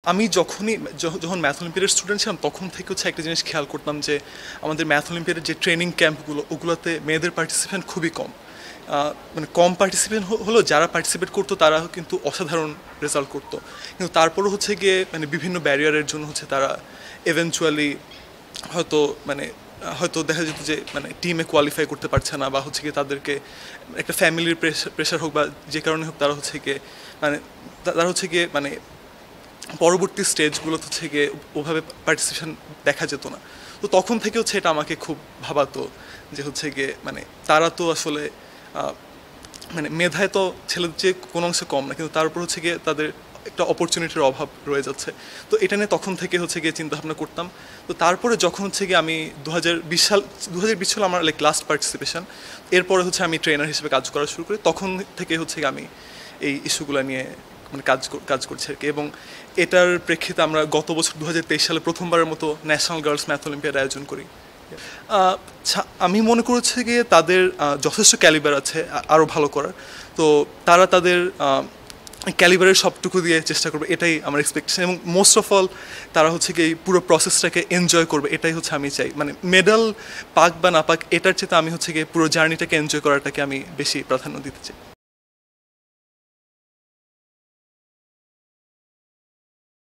আমি যখন math অলিম্পিয়াডের student ছিলাম তখন থেকে হচ্ছে একটা জিনিস খেয়াল করতাম যে আমাদের ম্যাথ অলিম্পিয়াডের যে ট্রেনিং ক্যাম্পগুলো ওগুলোতে মেয়েদের পার্টিসিপেন্ট খুবই কম। মানে কম পার্টিসিপেন্ট হলো, যারা পার্টিসিপেট করতো তারা কিন্তু অসাধারণ রেজাল্ট করতো, কিন্তু তারপরও হচ্ছে গিয়ে মানে বিভিন্ন ব্যারিয়ারের জন্য হচ্ছে তারা এভেনচুয়ালি হয়তো মানে হয়তো দেখা যেত যে মানে টিমে কোয়ালিফাই করতে পারছে না, বা হচ্ছে গিয়ে তাদেরকে একটা ফ্যামিলির প্রেশার হোক বা যে কারণে হোক তারা হচ্ছে গিয়ে মানে তারা হচ্ছে গিয়ে মানে পরবর্তী স্টেজগুলোতে হচ্ছে গিয়ে ওভাবে পার্টিসিপেশন দেখা যেত না। তো তখন থেকে হচ্ছে এটা আমাকে খুব ভাবাতো যে হচ্ছে গিয়ে মানে তারা তো আসলে মানে মেধায় তো ছেলেদের চেয়ে কোনো অংশে কম না, কিন্তু তার উপর হচ্ছে গিয়ে তাদের একটা অপরচুনিটির অভাব রয়ে যাচ্ছে। তো এটা নিয়ে তখন থেকে হচ্ছে গিয়ে চিন্তাভাবনা করতাম। তো তারপরে যখন হচ্ছে গিয়ে আমি 2020 সাল আমার লাইক লাস্ট পার্টিসিপেশন, এরপরে হচ্ছে আমি ট্রেনার হিসেবে কাজ করা শুরু করি। তখন থেকে হচ্ছে গিয়ে আমি এই ইস্যুগুলো নিয়ে মানে কাজ করছি আর কি। এবং এটার প্রেক্ষিতে আমরা গত বছর 2023 সালে প্রথমবারের মতো ন্যাশনাল গার্লস ম্যাথ অলিম্পিয়াড আয়োজন করি। আমি মনে করছি গিয়ে তাদের যথেষ্ট ক্যালিবার আছে আরও ভালো করার। তো তারা তাদের ক্যালিবারের সবটুকু দিয়ে চেষ্টা করবে, এটাই আমার এক্সপেকটেশন। এবং মোস্ট অফ অল তারা হচ্ছে কি এই পুরো প্রসেসটাকে এনজয় করবে, এটাই হচ্ছে আমি চাই। মানে মেডাল পাক বা না পাক এটার চেয়ে আমি হচ্ছে গিয়ে পুরো জার্নিটাকে এনজয় করাটাকে আমি বেশি প্রাধান্য দিতে চাই।